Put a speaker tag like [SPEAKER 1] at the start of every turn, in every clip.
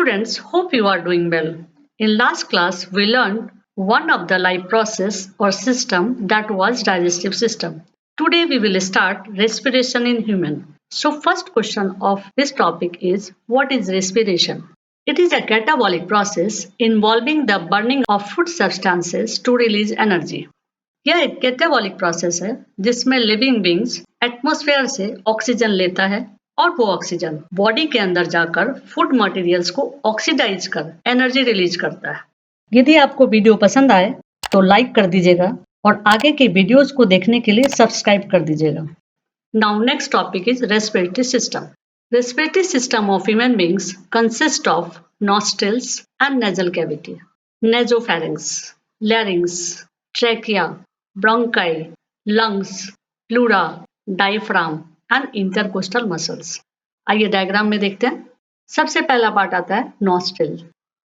[SPEAKER 1] Students, hope you are doing well. In last class, we learned one of the life process or system that was digestive system. Today we will start respiration in human. So first question of this topic is what is respiration? It is a catabolic process involving the burning of food substances to release energy. यह एक catabolic process है जिसमें living beings atmosphere से oxygen लेता है और वो oxygen body के अंदर जाकर फूड मटेरियल्स को ऑक्सीडाइज कर एनर्जी रिलीज करता है। यदि आपको वीडियो पसंद आए तो लाइक कर दीजिएगा और आगे के वीडियोस को देखने के लिए सब्सक्राइब कर दीजिएगा। Now next topic is respiratory system. Respiratory system of human beings consist of nostrils and nasal cavity, nasopharynx, larynx, trachea, bronchi, lungs, pleura, diaphragm and intercostal muscles. आइए डायग्राम में देखते हैं। सबसे पहला पार्ट आता है नॉस्ट्रिल।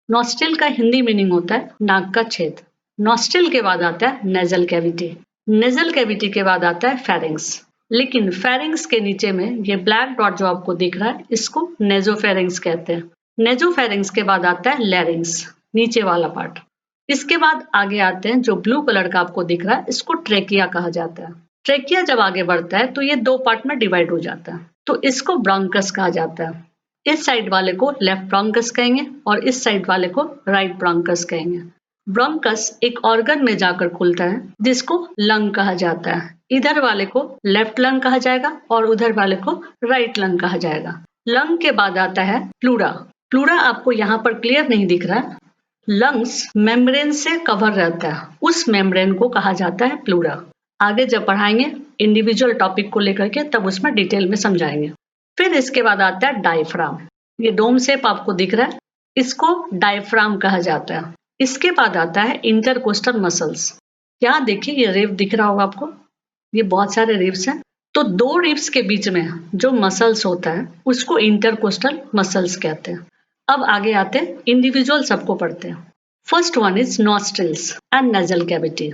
[SPEAKER 1] नॉस्ट्रिल का Hindi meaning होता है नाक का छेद। नॉस्ट्रिल के बाद आता है नेजल कैविटी। नेजल कैविटी के बाद आता है फेरिंग्स। लेकिन फेरिंग्स के नीचे में ये ब्लैक डॉट जो आपको दिख रहा है इसको नेजोफेरिंग्स कहते हैं। नेजोफेरिंग्स के बाद आता है लैरिंग्स, नीचे वाला पार्ट। इसके बाद आगे आते हैं जो ब्लू कलर का आपको दिख रहा है इसको ट्रेकिया कहा जाता है। ट्रेकिया जब आगे बढ़ता है तो ये दो पार्ट में डिवाइड हो जाता है, तो इसको ब्रोंकस कहा जाता है। इस साइड वाले को लेफ्ट ब्रोंकस कहेंगे और इस साइड वाले को राइट ब्रोंकस कहेंगे। ब्रोंकस एक ऑर्गन में जाकर खुलता है जिसको लंग कहा जाता है। इधर वाले को लेफ्ट लंग कहा जाएगा और उधर वाले को राइट लंग कहा जाएगा। लंग के बाद आता है प्लूरा। प्लूरा आपको यहाँ पर क्लियर नहीं दिख रहा है। लंग्स मेम्ब्रेन से कवर रहता है, उस मेम्ब्रेन को कहा जाता है प्लूरा। आगे जब पढ़ाएंगे इंडिविजुअल टॉपिक को लेकर के तब उसमें डिटेल में समझाएंगे। फिर इसके बाद आता है डायफ्राम। ये डोम शेप आपको दिख रहा है, इसको डायफ्राम कहा जाता है। इसके बाद आता है इंटरकोस्टल मसल्स। यहाँ देखिए ये रिब दिख रहा होगा आपको, ये बहुत सारे रिब्स हैं। तो दो रिब्स के बीच में जो मसल्स होता है उसको इंटरकोस्टल मसल्स कहते हैं। अब आगे आते हैं इंडिविजुअल सबको पढ़ते हैं। First one is nostrils and nasal cavity.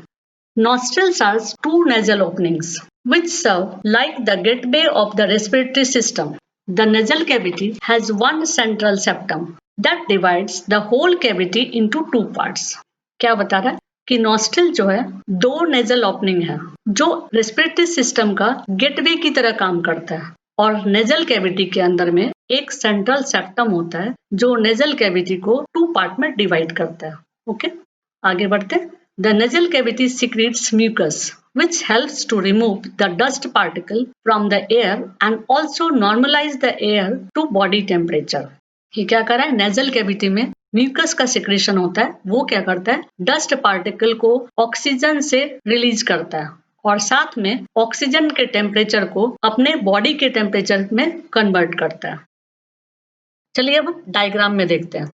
[SPEAKER 1] Nostrils are two nasal openings which serve like the gateway of the respiratory system. The nasal cavity has one central septum that divides the whole cavity into two parts. क्या बता रहा है कि nostril जो है दो nasal opening है जो रेस्पिरेटरी सिस्टम का गेटवे की तरह काम करता है, और नेजल कैविटी के अंदर में एक सेंट्रल सेप्टम होता है जो नेजल कैविटी को टू पार्ट में डिवाइड करता है। ओके, आगे बढ़ते हैं। The nasal cavity secretes mucus which helps to remove the dust particle from the air and also normalize the air to body temperature. ये क्या कर रहा है, नेजल कैविटी में म्यूकस का सिक्रेशन होता है, वो क्या करता है डस्ट पार्टिकल को ऑक्सीजन से रिलीज करता है और साथ में ऑक्सीजन के टेम्परेचर को अपने बॉडी के टेम्परेचर में कन्वर्ट करता है। चलिए अब डायग्राम में देखते हैं।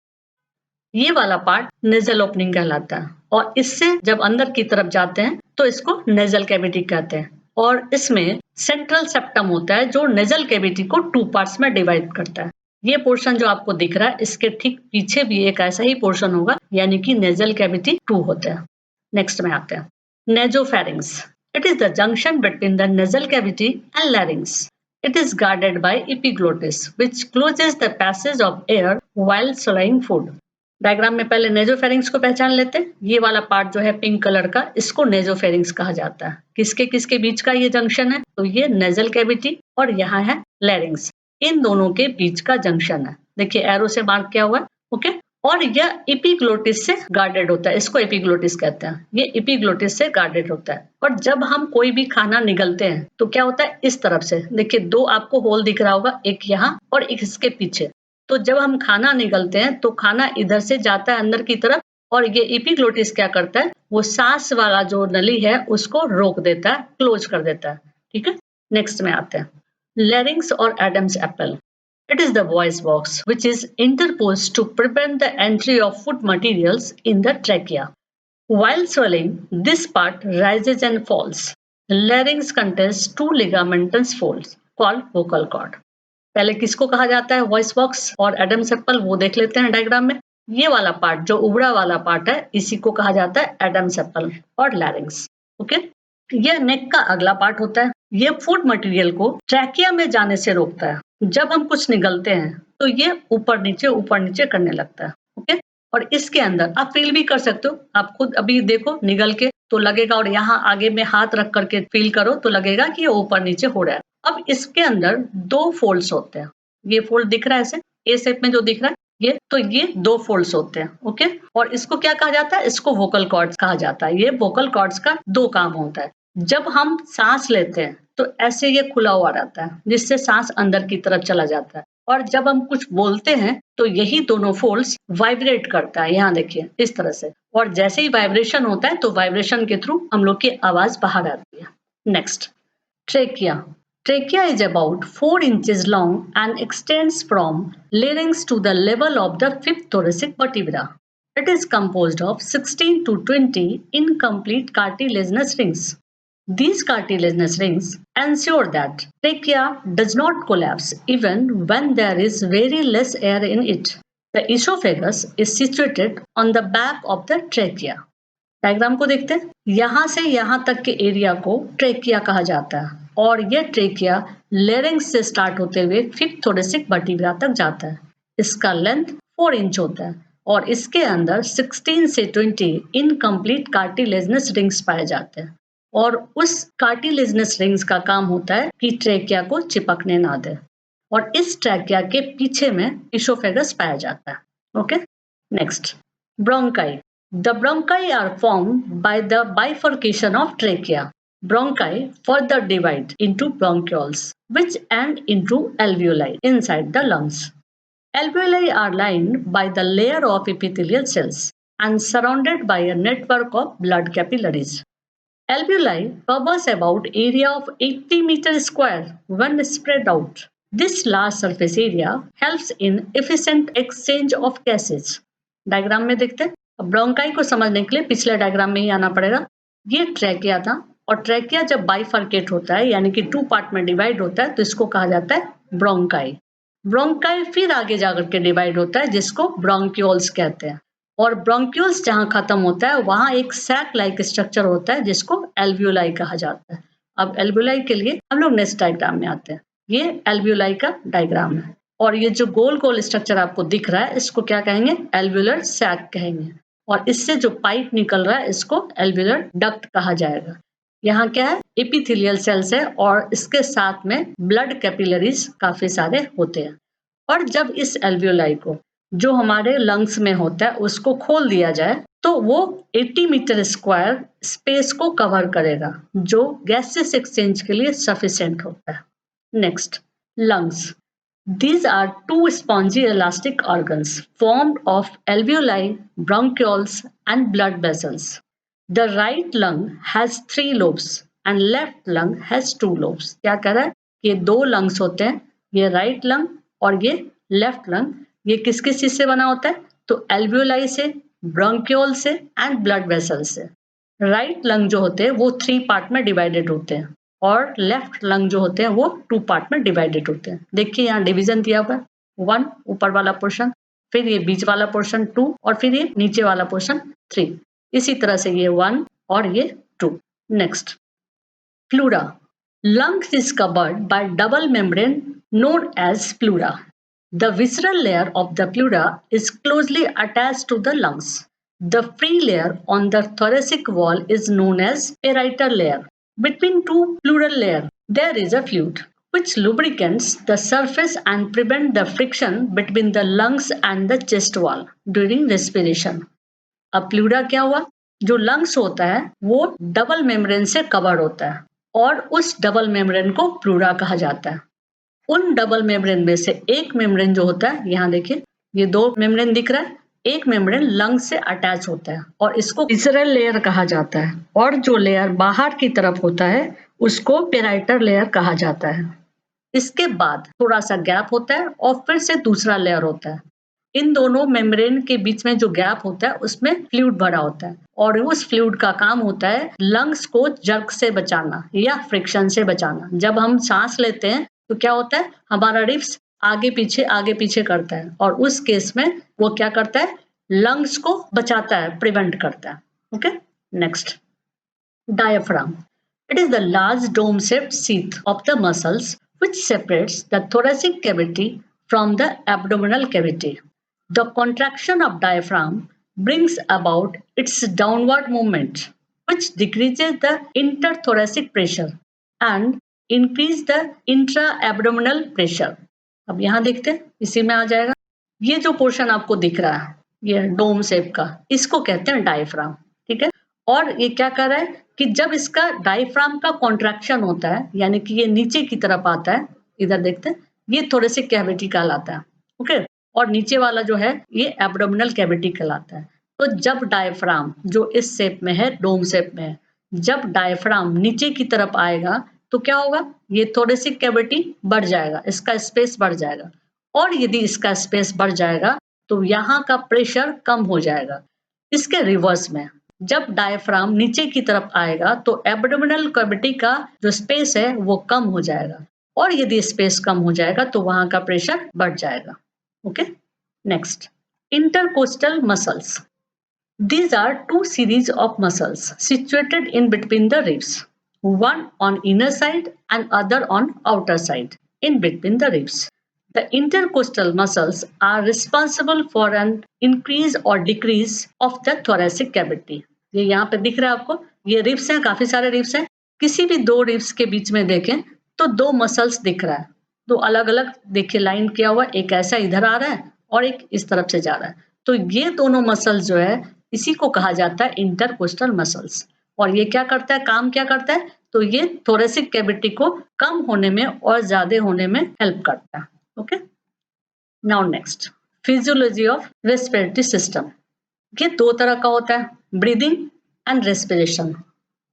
[SPEAKER 1] ये वाला पार्ट नेजल ओपनिंग कहलाता है और इससे जब अंदर की तरफ जाते हैं तो इसको नेजल कैविटी कहते हैं, और इसमें सेंट्रल सेप्टम होता है जो नेजल कैविटी को टू पार्ट्स में डिवाइड करता है। ये पोर्शन जो आपको दिख रहा है इसके ठीक पीछे भी एक ऐसा ही पोर्शन होगा, यानी कि नेजल कैविटी 2 होता है। नेक्स्ट में आते हैं nasopharynx. It is the junction between the nasal cavity and लैरिंग्स. It is guarded by epiglottis, which closes the passage of air while swallowing food. Diagram में पहले नेजोफेरिंग्स को पहचान लेते हैं। ये वाला पार्ट जो है पिंक कलर का, इसको नेजोफेरिंग्स कहा जाता है। किसके किसके बीच का ये जंक्शन है, तो ये नेजल कैविटी और यहाँ है लैरिंग्स, इन दोनों के बीच का जंक्शन है। देखिए एरो से मार्क किया हुआ है। ओके, और यह एपिग्लोटिस से गार्डेड होता है, इसको एपिग्लोटिस कहते हैं। ये एपिग्लोटिस से गार्डेड होता है। और जब हम कोई भी खाना निगलते हैं तो क्या होता है, इस तरफ से देखिए दो आपको होल दिख रहा होगा, एक यहाँ और एक इसके पीछे। तो जब हम खाना निगलते हैं तो खाना इधर से जाता है अंदर की तरफ, और ये एपिग्लोटिस क्या करता है, वो सांस वाला जो नली है उसको रोक देता है, क्लोज कर देता है। ठीक है, नेक्स्ट में आते हैं लैरिंग्स और Adam's apple. It is the voice box which is interposed to prevent the entry of food materials in the trachea. While swallowing, this part rises and falls. The larynx contains two ligamentous folds called vocal cord. पहले किसको कहा जाता है voice box और Adam's apple, वो देख लेते हैं डायग्राम में। ये वाला पार्ट जो उबड़ा वाला पार्ट है इसी को कहा जाता है एडम्स एप्पल और लैरिंग्स। ओके, यह नेक का अगला पार्ट होता है। यह फूड मटेरियल को ट्रैकिया में जाने से रोकता है। जब हम कुछ निगलते हैं तो ये ऊपर नीचे करने लगता है। ओके, और इसके अंदर आप फील भी कर सकते हो, आप खुद अभी देखो निगल के तो लगेगा, और यहाँ आगे में हाथ रख करके फील करो तो लगेगा कि ये ऊपर नीचे हो रहा है। अब इसके अंदर 2 फोल्ड्स होते हैं, ये फोल्ड दिख रहा है ऐसे ए शेप में जो दिख रहा है ये, तो ये 2 फोल्ड्स होते हैं। ओके, और इसको क्या कहा जाता है? इसको वोकल कॉर्ड्स कहा जाता है। ये वोकल कॉर्ड्स का 2 काम होता है। जब हम सांस लेते हैं तो ऐसे ये खुला हुआ रहता है जिससे सांस अंदर की तरफ चला जाता है, और जब हम कुछ बोलते हैं तो यही दोनों फोल्ड्स वाइब्रेट करता है, यहाँ देखिए इस तरह से, और जैसे ही वाइब्रेशन होता है तो वाइब्रेशन के थ्रू हम लोग की आवाज बाहर आती है। Next, trachea. Trachea is about 4 inches long and extends from larynx to the level of the fifth thoracic vertebra. It is composed of 16 to 20 incomplete cartilaginous rings. These cartilaginous rings ensure that trachea does not collapse even when there is very less air in it. The esophagus is situated on the back of the trachea. Diagram को देखते हैं, यहाँ से यहाँ तक के area को trachea कहा जाता है, और ये ट्रेकिया लेरिंग्स से स्टार्ट होते हुए फिफ्थ थोरेसिक वर्टिब्रा तक जाता है। इसका लेंथ 4 इंच होता है और इसके अंदर 16 से 20 इनकम्प्लीट कार्टिलेजिनस रिंग्स पाए जाते हैं, और उस कार्टिलेजिनस रिंग्स का काम होता है कि ट्रेकिया को चिपकने ना दे, और इस ट्रेकिया के पीछे में इसोफेगस पाया जाता है। Okay, next, bronchi. The bronchi are formed by the bifurcation of trachea. Bronchi further divide into bronchioles, which end into alveoli inside the lungs. Alveoli are lined by the layer of epithelial cells and surrounded by a network of blood capillaries. Alveoli covers about area of 80 meters square when spread out. This large surface area helps in efficient exchange of gases. Diagram में देखते हैं। Bronchi को समझने के लिए पिछले diagram में ही आना पड़ेगा। ये ट्रैकिया था, और ट्रैकिया जब बाइफर्केट होता है यानी कि 2 पार्ट में डिवाइड होता है तो इसको कहा जाता है ब्रोंकाई। ब्रोंकाई फिर आगे जाकर के डिवाइड होता है जिसको ब्रोंक्यूल्स कहते हैं, और ब्रोंक्यूल्स जहाँ खत्म होता है वहां एक सैक लाइक स्ट्रक्चर होता है जिसको एल्वियोलाई कहा जाता है। अब एल्वियोलाई के लिए हम लोग नेक्स्ट डायग्राम में आते हैं। ये एल्वियोलाई का डायग्राम है, और ये जो गोल गोल स्ट्रक्चर आपको दिख रहा है इसको क्या कहेंगे? एल्वियोलर सैक कहेंगे, और इससे जो पाइप निकल रहा है इसको एल्वियोलर डक्ट कहा जाएगा। यहाँ क्या है? एपिथेलियल सेल्स है, और इसके साथ में ब्लड कैपिलरीज काफी सारे होते हैं। और जब इस एल्वियोलाई को जो हमारे लंग्स में होता है उसको खोल दिया जाए तो वो 80 मीटर स्क्वायर स्पेस को कवर करेगा, जो गैसेस एक्सचेंज के लिए सफिशिएंट होता है। Next, lungs. These are 2 spongy elastic organs formed of alveoli, bronchioles, and blood vessels. The right lung has 3 lobes and left lung has 2 lobes. क्या कह रहा है? ये 2 lungs होते हैं, ये right lung और ये left lung। ये किस किस चीज से बना होता है? तो alveoli से, bronchiole से and blood vessels से। राइट लंग जो होते हैं वो 3 पार्ट में डिवाइडेड होते हैं, और लेफ्ट लंग जो होते हैं वो 2 पार्ट में डिवाइडेड होते हैं। देखिए यहाँ डिवीजन दिया हुआ है, 1 ऊपर वाला पोर्शन, फिर ये बीच वाला पोर्शन 2, और फिर ये नीचे वाला पोर्शन 3। इसी तरह से ये 1 और ये 2। Next, pleura. Lungs is covered by double membrane known as pleura. The visceral layer of the pleura is closely attached to the lungs. The free layer on the thoracic wall is known as parietal layer. Between 2 pleural layers, there is a fluid which lubricants the surface and prevent the friction between the lungs and the chest wall during respiration. अब pleura क्या हुआ? जो lungs होता है वो double membrane से cover होता है, और उस डबल मेम्ब्रेन को प्लूरा कहा जाता है। उन डबल मेम्ब्रेन में से एक मेम्ब्रेन जो होता है, यहाँ देखिए ये 2 मेम्ब्रेन दिख रहा है, एक मेम्ब्रेन लंग से अटैच होता है और इसको विसरल लेयर कहा जाता है, और जो लेयर बाहर की तरफ होता है उसको पेराइटल लेयर कहा जाता है। इसके बाद थोड़ा सा गैप होता है और फिर से दूसरा लेयर होता है। इन दोनों मेम्ब्रेन के बीच में जो गैप होता है उसमें फ्लूइड भरा होता है, और उस फ्लूइड का काम होता है लंग्स को जर्क से बचाना या फ्रिक्शन से बचाना। जब हम सांस लेते हैं तो क्या होता है, हमारा रिब्स आगे पीछे करता है, और उस केस में वो क्या करता है, लंग्स को बचाता है, प्रिवेंट करता है। Okay, next, diaphragm. It is the large dome-shaped sheath of the muscles which separates the thoracic cavity from the abdominal cavity. The contraction of diaphragm brings about its downward movement, which decreases the interthoracic pressure and increase the intra-abdominal pressure. अब यहाँ देखते हैं, इसी में आ जाएगा। ये जो portion आपको दिख रहा है, ये डोम शेप का, इसको कहते हैं डायफ्राम, ठीक है। और ये क्या कर रहा है कि जब इसका डायफ्राम का कॉन्ट्रैक्शन होता है, यानी कि ये नीचे की तरफ आता है, इधर देखते हैं, ये थोरेसिक कैविटी कहलाता है, ओके। और नीचे वाला जो है ये एब्डोमिनल कैविटी कहलाता है। तो जब डायफ्राम जो इस शेप में है, डोम शेप में है, जब डायफ्राम नीचे की तरफ आएगा तो क्या होगा, ये थोरेसिक कैविटी बढ़ जाएगा, इसका स्पेस बढ़ जाएगा। और यदि इसका स्पेस बढ़ जाएगा तो यहाँ का प्रेशर कम हो जाएगा। इसके रिवर्स में जब डायफ्राम नीचे की तरफ आएगा तो एब्डोमिनल कैविटी का जो स्पेस है वो कम हो जाएगा, और यदि स्पेस कम हो जाएगा तो वहां का प्रेशर बढ़ जाएगा, okay. Next, intercostal muscles. These are two series of muscles situated in between the ribs, one on inner side and other on outer side in between the ribs. The intercostal muscles are responsible for an increase or decrease of the thoracic cavity. ये यहाँ पे दिख रहा है आपको, ये ribs हैं, काफी सारे रिब्स हैं। किसी भी दो रिब्स के बीच में देखें तो दो मसल्स दिख रहा है, दो अलग अलग देखिए लाइन किया हुआ, एक ऐसा इधर आ रहा है और एक इस तरफ से जा रहा है। तो ये दोनों मसल्स जो है इसी को कहा जाता है इंटरकोस्टल मसल्स। और ये क्या करता है, काम क्या करता है, तो ये थोरेसिक कैविटी को कम होने में और ज्यादा होने में हेल्प करता है, okay. Now next, physiology of respiratory system. ये दो तरह का होता है, ब्रीदिंग एंड रेस्पिरेशन।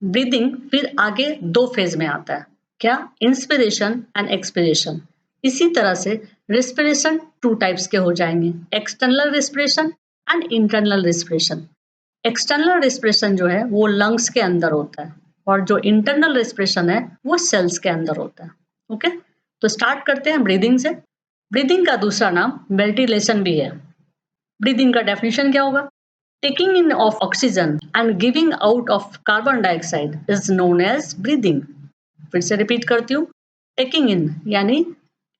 [SPEAKER 1] ब्रीदिंग फिर आगे दो फेज में आता है, क्या, इंस्पिरेशन एंड एक्सपिरेशन। इसी तरह से रेस्पिरेशन टू टाइप्स के हो जाएंगे, external respiration and internal respiration. External respiration जो है वो लंग्स के अंदर होता है, और जो इंटरनल रेस्पिरेशन है वो सेल्स के अंदर होता है, ओके। तो स्टार्ट करते हैं ब्रीदिंग से। ब्रीदिंग का दूसरा नाम वेंटिलेशन भी है। ब्रीदिंग का डेफिनेशन क्या होगा, taking in of oxygen and giving out of carbon dioxide is known as breathing. फिर से रिपीट करती हूँ, टेकिंग इन यानी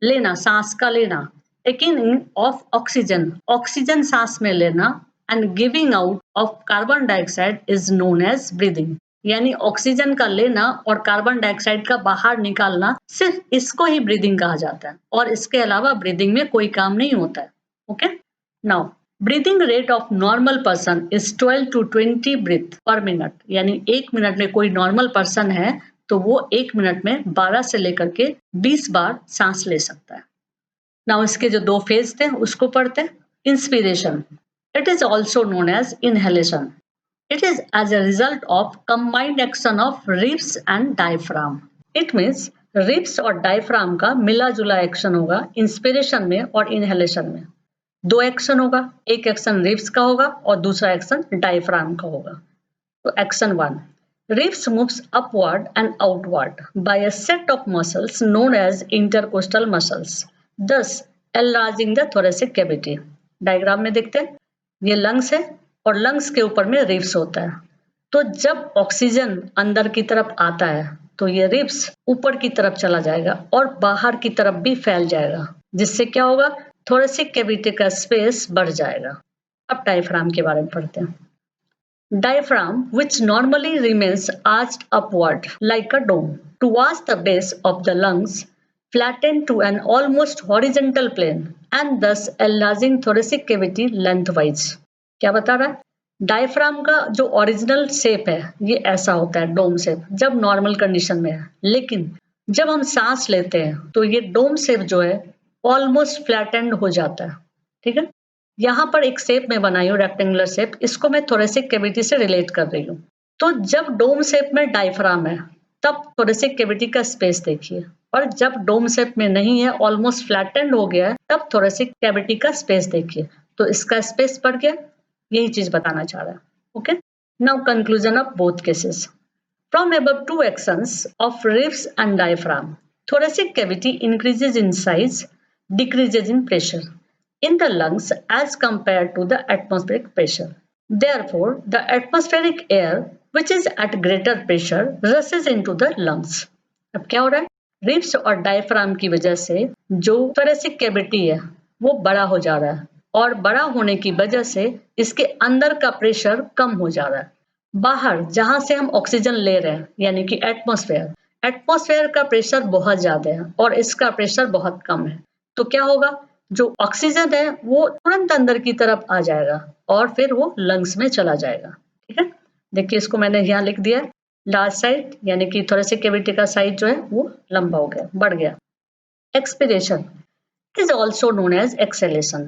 [SPEAKER 1] लेना, सांस का लेना, taking in of oxygen, oxygen सांस में लेना, and giving out of carbon dioxide is known as breathing, यानी ऑक्सीजन का लेना और कार्बन डाइऑक्साइड का बाहर निकालना, सिर्फ इसको ही ब्रीदिंग कहा जाता है, और इसके अलावा ब्रीदिंग में कोई काम नहीं होता है, okay. Now breathing rate of normal person is 12 to 20 breath per minute, यानी एक मिनट में कोई नॉर्मल पर्सन है तो वो एक मिनट में 12 से लेकर के 20 बार सांस ले सकता है। नाउ इसके जो दो फेज थे उसको पढ़ते हैं। Inspiration, it is also known as inhalation. It is as a result of combined action of ribs and diaphragm. It means ribs और diaphragm का मिला जुला एक्शन होगा इंस्पिरेशन में और इनहेलेशन में। दो एक्शन होगा, एक एक्शन रिब्स का होगा और दूसरा एक्शन डायफ्राम का होगा। तो action 1, ribs moves upward and outward by a set of muscles known as intercostal muscles, thus enlarging the thoracic cavity. Diagram में देखते हैं, ये लंग्स है और लंग्स के ऊपर में रिब्स होता है। तो जब ऑक्सीजन अंदर की तरफ आता है तो ये रिब्स ऊपर की तरफ चला जाएगा और बाहर की तरफ भी फैल जाएगा, जिससे क्या होगा, थोरेसिक कैविटी का स्पेस बढ़ जाएगा। अब डायफ्राम के बारे में पढ़ते हैं। Diaphragm, which normally remains arched upward like a dome towards the base of the lungs, flattened to an almost horizontal plane and thus enlarging thoracic cavity lengthwise. क्या बता रहा है, डायफ्राम का जो ओरिजिनल शेप है ये ऐसा होता है, डोम शेप, जब नॉर्मल कंडीशन में है। लेकिन जब हम सांस लेते हैं तो ये डोम शेप जो है ऑलमोस्ट फ्लैटेंड हो जाता है, ठीक है। यहाँ पर एक शेप में बनाई हूँ, रेक्टेंगुलर शेप, इसको मैं थोरेसिक कैविटी से रिलेट कर रही हूँ। तो जब डोम शेप में डायफ्राम है तब थोरेसिक कैविटी का स्पेस देखिए, और जब डोम शेप में नहीं है, ऑलमोस्ट फ्लैटेंड हो गया है, तब थोरेसिक कैविटी का स्पेस देखिए। तो इसका स्पेस बढ़ गया, यही चीज बताना चाह रहा है, okay. Now conclusion of both cases. From above two actions of ribs and diaphragm, thoracic cavity increases in size, decreases in pressure in the lungs as compared to the atmospheric pressure. Therefore, the atmospheric air which is at greater pressure rushes into the lungs. अब क्या हो रहा है, ribs और diaphragm की वजह से जो थोरेसिक कैविटी है वो बड़ा हो जा रहा है और बड़ा होने की वजह से इसके अंदर का प्रेशर कम हो जा रहा है। बाहर जहां से हम ऑक्सीजन ले रहे हैं यानी कि एटमॉस्फेयर का प्रेशर बहुत ज्यादा है और इसका प्रेशर बहुत कम है। तो क्या होगा, जो ऑक्सीजन है वो तुरंत अंदर की तरफ आ जाएगा और फिर वो लंग्स में चला जाएगा। ठीक है, देखिए इसको मैंने यहाँ लिख दिया, लार्ज साइज यानी कि थोरेसिक कैविटी का साइज जो है वो लंबा हो गया, बढ़ गया। Expiration is also known as exhalation.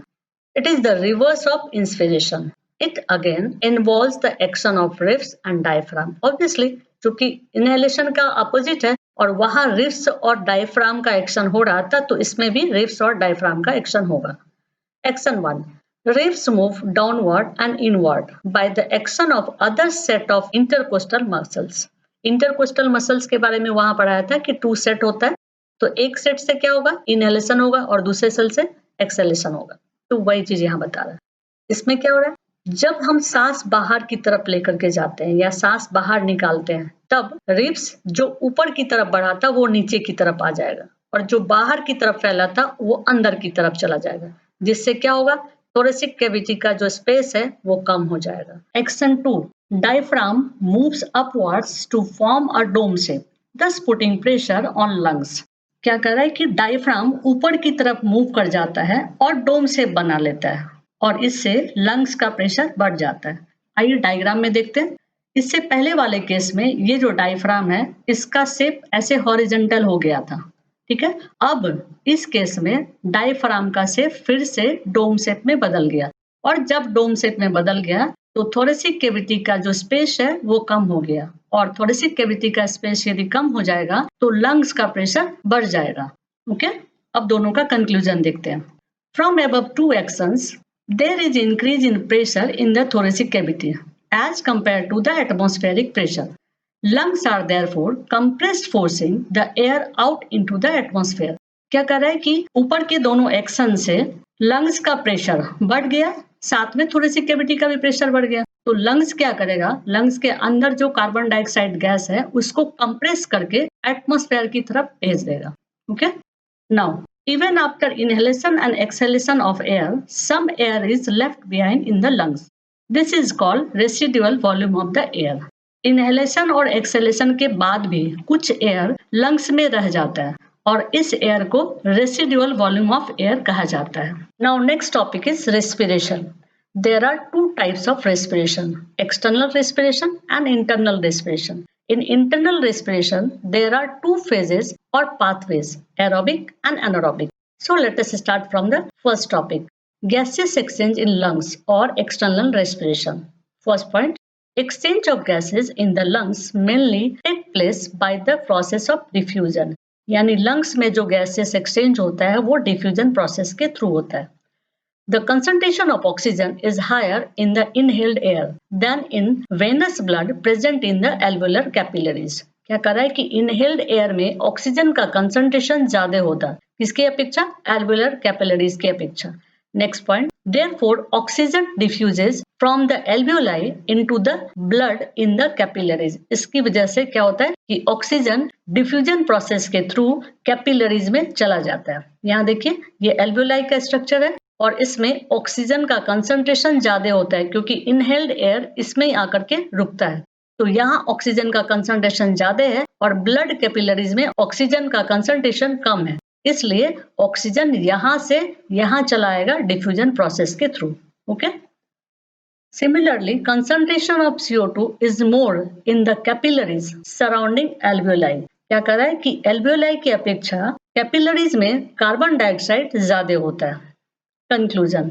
[SPEAKER 1] It is the reverse of inspiration. It again involves the action of ribs and diaphragm. Obviously, चूंकि inhalation का opposite है और वहां ribs और diaphragm का action हो रहा था, तो इसमें भी ribs और diaphragm का action होगा। Action 1. Ribs move downward and inward by the action of other set of intercostal muscles. Intercostal muscles के बारे में वहां पढ़ाया था कि 2 सेट होता है, तो एक सेट से क्या होगा, इनहेलेशन होगा और दूसरे सेल से एक्सहेलेशन होगा। तो वही चीज यहाँ बता रहा है। इसमें क्या हो रहा है, जब हम सांस बाहर की तरफ लेकर के जाते हैं या सांस बाहर निकालते हैं, तब रिब्स जो ऊपर की तरफ बढ़ा था वो नीचे की तरफ आ जाएगा और जो बाहर की तरफ फैला था वो अंदर की तरफ चला जाएगा, जिससे क्या होगा, थोरेसिक कैविटी का जो स्पेस है वो कम हो जाएगा। Action 2. Diaphragm moves upwards to form a dome shape, thus putting pressure on lungs. क्या कर रहा है कि डायफ्राम ऊपर की तरफ मूव कर जाता है और डोम शेप बना लेता है और इससे लंग्स का प्रेशर बढ़ जाता है। आइए डायग्राम में देखते हैं। इससे पहले वाले केस में ये जो डायफ्राम है इसका शेप ऐसे हॉरिजॉन्टल हो गया था, ठीक है। अब इस केस में डायफ्राम का शेप फिर से डोम शेप में बदल गया और जब डोम शेप में बदल गया तो थोरेसिक कैविटी का जो स्पेस है वो कम हो गया और थोरेसिक कैविटी का स्पेस यदि कम हो जाएगा तो लंग्स का प्रेशर बढ़ जाएगा। ओके, अब दोनों का कंक्लूजन देखते हैं। From above 2 actions there is increase in pressure in the thoracic cavity as compare to the atmospheric pressure. Lungs are therefore compressed forcing the air out into the atmosphere. क्या कर रहा है कि ऊपर के दोनों एक्शन से लंग्स का प्रेशर बढ़ गया, साथ में थोरेसिक कैविटी का भी प्रेशर बढ़ गया। तो लंग्स क्या करेगा, लंग्स के अंदर जो कार्बन डाइऑक्साइड गैस है उसको कंप्रेस करके एटमॉस्फेयर की तरफ भेज देगा। Okay, now even after inhalation and exhalation of air, some air is left behind in the lungs. This is called residual volume of the air. Inhalation और exhalation के बाद भी कुछ एयर लंग्स में रह जाता है और इस एयर को रेसिडुअल वॉल्यूम ऑफ एयर कहा जाता है। Now next topic is respiration. There are 2 types of respiration, external respiration and internal respiration. In internal respiration, there are 2 phases or pathways, aerobic and anaerobic. So let us start from the first topic, gaseous exchange in lungs or external respiration. First point, exchange of gases in the lungs mainly take place by the process of diffusion. यानी lungs में जो gaseous exchange होता है वो diffusion process के through होता है। The concentration of oxygen is higher in the inhaled air than in venous blood present in the alveolar capillaries. क्या कर रहा है कि inhaled air में ऑक्सीजन का concentration ज्यादा होता है, किसकी अपेक्षा, alveolar capillaries की अपेक्षा। Next point, therefore oxygen diffuses from the alveoli into the blood in the capillaries. इसकी वजह से क्या होता है कि ऑक्सीजन डिफ्यूजन प्रोसेस के थ्रू कैपिलरीज में चला जाता है। यहाँ देखिए ये alveoli का स्ट्रक्चर है और इसमें ऑक्सीजन का कंसंट्रेशन ज्यादा होता है क्योंकि इनहेल्ड एयर इसमें ही आकर के रुकता है। तो यहाँ ऑक्सीजन का कंसंट्रेशन ज्यादा है और ब्लड कैपिलरीज में ऑक्सीजन का कंसंट्रेशन कम है, इसलिए ऑक्सीजन यहाँ से यहाँ चलाएगा डिफ्यूजन प्रोसेस के through. Okay, similarly concentration of CO2 is more in the capillaries surrounding alveoli. क्या कर रहा है कि एल्वियोलाई की अपेक्षा कैपिलरीज में कार्बन डाइऑक्साइड ज्यादा होता है। Conclusion.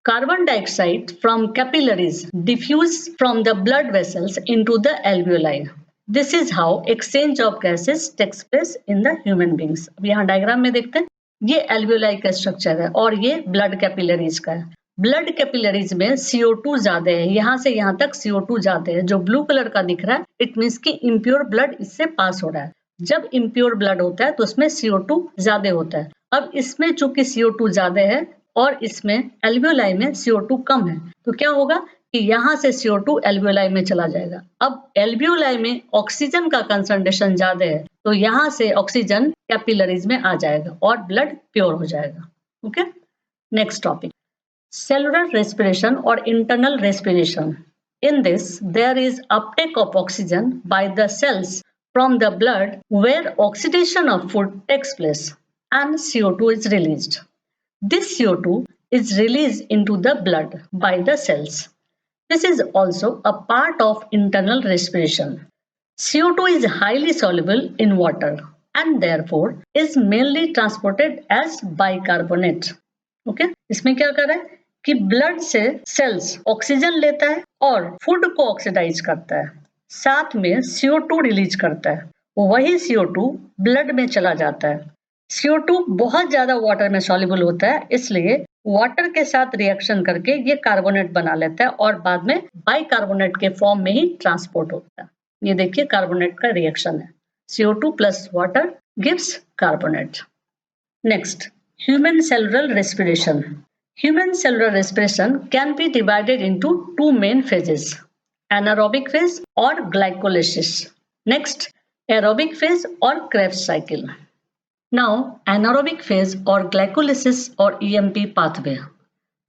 [SPEAKER 1] Carbon dioxide from capillaries diffuse from the blood vessels into the alveoli. This is how exchange of gases takes place in the human beings. अब यहाँ डायग्राम में देखते हैं, ये alveoli का स्ट्रक्चर है और ये blood capillaries का है। ब्लड कैपिलरीज में CO2 ज्यादा है, यहाँ से यहाँ तक CO2 ज्यादा है। जो ब्लू कलर का दिख रहा है इट मीन्स कि इम्प्योर ब्लड इससे पास हो रहा है। जब इम्प्योर ब्लड होता है तो उसमें CO2 ज्यादा होता है। अब इसमें चूंकि CO2 ज्यादा है और इसमें एल्वियोलाई में CO2 कम है, तो क्या होगा कि यहाँ से CO2 एल्वियोलाई में चला जाएगा। अब एल्वियोलाई में ऑक्सीजन का कंसंट्रेशन ज्यादा है तो यहाँ से ऑक्सीजन कैपिलरीज में आ जाएगा और ब्लड प्योर हो जाएगा। Okay, next topic, cellular respiration or internal respiration. In this, there is uptake of oxygen by the cells from the blood where oxidation of food takes place and CO2 is released. This CO2 is released into the blood by the cells. This is also a part of internal respiration. CO2 is highly soluble in water and therefore is mainly transported as bicarbonate. Okay, इसमें क्या कर रहा है कि blood से sales oxygen लेता है और फूड को ऑक्सीडाइज करता है, साथ में CO2 रिलीज करता है। वही CO2 ब्लड में चला जाता है। CO2 बहुत ज्यादा वाटर में सॉल्युबल होता है, इसलिए वाटर के साथ रिएक्शन करके ये कार्बोनेट बना लेता है और बाद में बाइकार्बोनेट के फॉर्म में ही ट्रांसपोर्ट होता है। ये देखिए कार्बोनेट का रिएक्शन है, CO2 plus water gives carbonate. Next, human cellular respiration. Human cellular respiration can be divided into two main phases, anaerobic phase or glycolysis. Next, aerobic phase or Krebs cycle. Now, anaerobic phase or glycolysis or EMP pathway.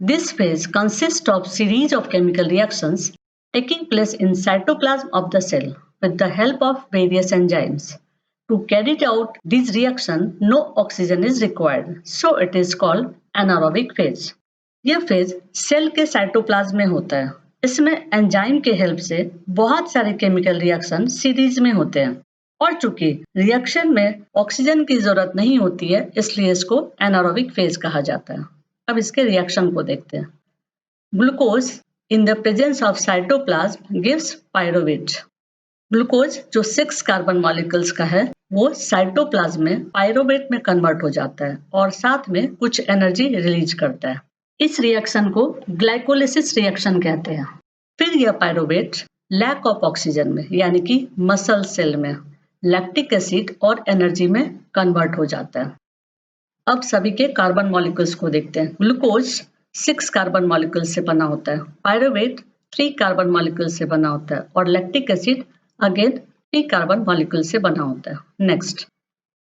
[SPEAKER 1] This phase consists of series of chemical reactions taking place in cytoplasm of the cell with the help of various enzymes. To carry out this reaction, no oxygen is required, so it is called anaerobic phase. यह phase cell के cytoplasm में होता है। इसमें enzyme के help से बहुत सारे केमिकल रिएक्शन सीरीज में होते हैं और चूंकि रिएक्शन में ऑक्सीजन की जरूरत नहीं होती है, इसलिए इसको एनारोबिक फेज कहा जाता है। अब इसके रिएक्शन को देखते हैं। Glucose in the presence of cytoplasm gives pyruvate. Glucose जो 6 कार्बन मॉलिक्यूल्स का है वो साइटोप्लाज्म में पायरुवेट में कन्वर्ट हो जाता है और साथ में कुछ एनर्जी रिलीज करता है। इस रिएक्शन को ग्लाइकोलिसिस रिएक्शन कहते हैं। फिर यह पायरुवेट लैक ऑफ ऑक्सीजन में यानी कि मसल सेल में लैक्टिक एसिड और एनर्जी में कन्वर्ट हो जाता है। अब सभी के कार्बन मॉलिक्यूल्स को देखते हैं। ग्लूकोज 6 कार्बन मॉलिक्यूल से बना होता है, पायरुवेट 3 कार्बन मॉलिक्यूल से बना होता है और lactic acid again 3 carbon molecule से बना होता है। नेक्स्ट,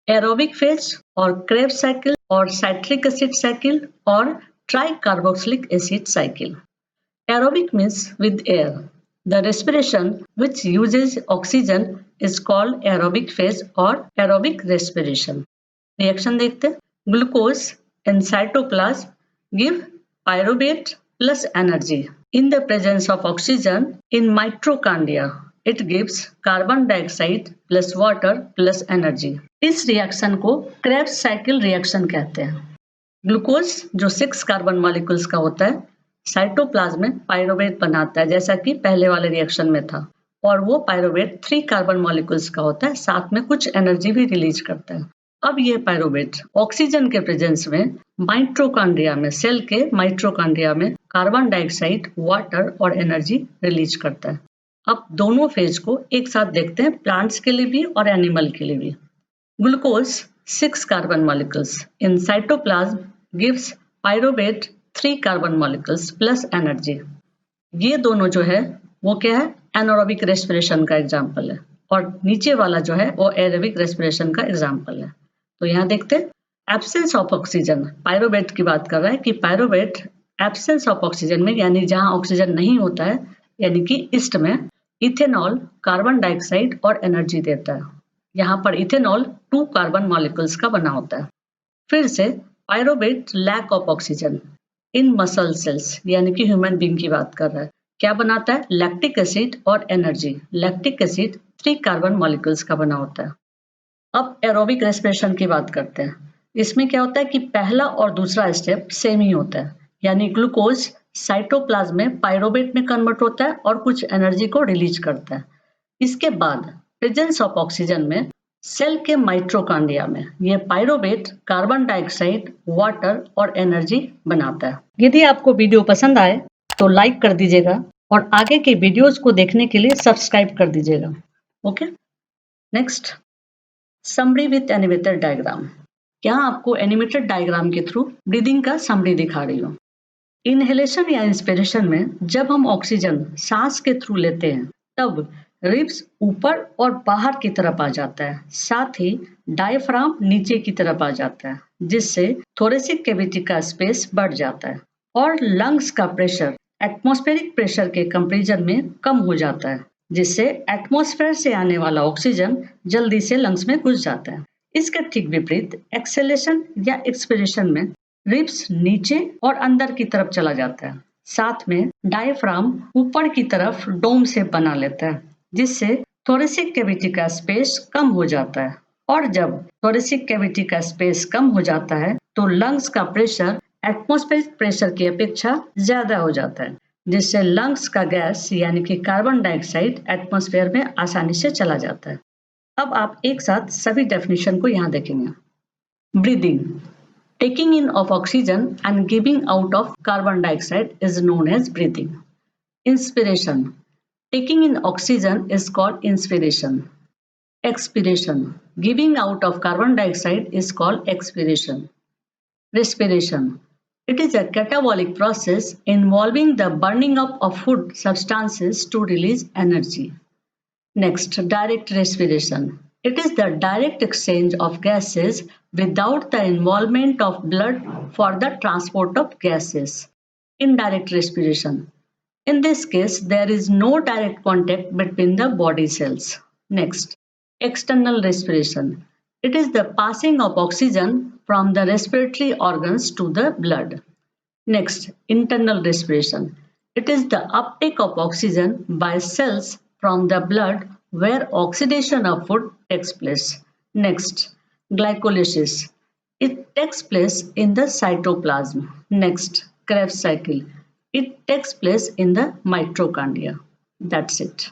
[SPEAKER 1] एरोबिक फेज और क्रेब्स साइकिल और साइट्रिक एसिड साइकिल और tricarboxylic acid cycle. Aerobic means with air. The respiration which uses oxygen is called aerobic phase or aerobic respiration. Reaction देखते हैं। Glucose in cytoplasm give pyruvate plus energy. In the presence of oxygen in mitochondria, it gives carbon dioxide plus water plus energy. इस reaction को Krebs cycle reaction कहते हैं। Glucose जो 6 carbon molecules का होता है साइटोप्लाज्म में पायरुवेट बनाता है, जैसा कि पहले वाले रिएक्शन में था, और वो पायरुवेट 3 कार्बन मॉलिक्यूल्स का होता है, साथ में कुछ एनर्जी भी रिलीज करता है। अब ये पायरुवेट ऑक्सीजन के प्रेजेंस में माइटोकॉन्ड्रिया में, सेल के माइटोकॉन्ड्रिया में कार्बन डाइऑक्साइड, वाटर और एनर्जी रिलीज करता है। अब दोनों फेज को एक साथ देखते हैं, प्लांट्स के लिए भी और एनिमल के लिए भी। Glucose 6 carbon molecules in cytoplasm gives pyruvate 3 carbon molecules plus energy. ये दोनों जो है वो क्या है, एनारोबिक रेस्पिरेशन का एग्जाम्पल है, और नीचे वाला जो है वो एरोबिक रेस्पिरेशन का एग्जाम्पल है। तो यहाँ देखते हैं, एब्सेंस ऑफ ऑक्सीजन, पायरुवेट की बात कर रहा है कि पायरुवेट एब्सेंस ऑफ ऑक्सीजन में यानी जहाँ ऑक्सीजन नहीं होता है यानी कि ईस्ट में इथेनॉल कार्बन डाइऑक्साइड और एनर्जी देता है। यहाँ पर इथेनॉल 2 कार्बन मॉलिक्यूल्स का बना होता है। फिर से pyruvate lack of oxygen in muscle cells यानी कि ह्यूमन बीइंग की बात कर रहा है, क्या बनाता है, लैक्टिक एसिड और energy. Lactic acid 3 carbon molecules का बना होता है। अब एरोबिक रेस्पिरेशन की बात करते हैं। इसमें क्या होता है कि पहला और दूसरा स्टेप सेम ही होता है, यानी ग्लूकोज साइटोप्लाज्म में पायरुवेट में कन्वर्ट होता है और कुछ एनर्जी को रिलीज करता है। इसके बाद प्रेजेंस ऑफ ऑक्सीजन में सेल के माइटोकॉन्ड्रिया में ये पायरुवेट कार्बन डाइऑक्साइड, वाटर और एनर्जी बनाता है। यदि आपको वीडियो पसंद आए तो लाइक कर दीजिएगा और आगे के वीडियोस को देखने के लिए सब्सक्राइब कर दीजिएगा। Okay, next, summary with animated diagram. यहाँ आपको एनिमेटेड डायग्राम के थ्रू ब्रीदिंग का समरी दिखा रही हूँ। इनहेलेशन या इंस्पिरेशन में जब हम ऑक्सीजन सांस के थ्रू लेते हैं तब रिब्स ऊपर और बाहर की तरफ आ जाता है, साथ ही डायफ्राम नीचे की तरफ आ जाता है, जिससे थोरेसिक कैविटी का स्पेस बढ़ जाता है और लंग्स का प्रेशर एटमॉस्फेरिक प्रेशर के कंपैरिजन में कम हो जाता है, जिससे एटमॉस्फेयर से आने वाला ऑक्सीजन जल्दी से लंग्स में घुस जाता है। इसके ठीक विपरीत एक्सेलेशन या एक्सपिरेशन में रिब्स नीचे और अंदर की तरफ चला जाता है, साथ में डायफ्राम ऊपर की तरफ डोम शेप बना लेता है, जिससे थोरेसिक कैविटी का स्पेस कम हो जाता है। और जब थोरेसिक कैविटी का स्पेस कम हो जाता है तो लंग्स का प्रेशर एटमॉस्फेरिक प्रेशर की अपेक्षा ज्यादा हो जाता है, जिससे लंग्स का गैस यानी कि कार्बन डाइऑक्साइड एटमॉस्फेयर में आसानी से चला जाता है। अब आप एक साथ सभी डेफिनेशन को यहाँ देखेंगे। Breathing, taking in of oxygen and giving out of carbon dioxide is known as breathing. Inspiration, taking in oxygen is called inspiration. Expiration, giving out of carbon dioxide is called expiration. Respiration, it is a catabolic process involving the burning up of food substances to release energy. Next, direct respiration. It is the direct exchange of gases without the involvement of blood for the transport of gases. Indirect respiration. In this case, there is no direct contact between the body cells. Next, external respiration. It is the passing of oxygen from the respiratory organs to the blood. Next, internal respiration. It is the uptake of oxygen by cells from the blood where oxidation of food takes place. Next, glycolysis. It takes place in the cytoplasm. Next, Krebs cycle. It takes place in the mitochondria. That's it.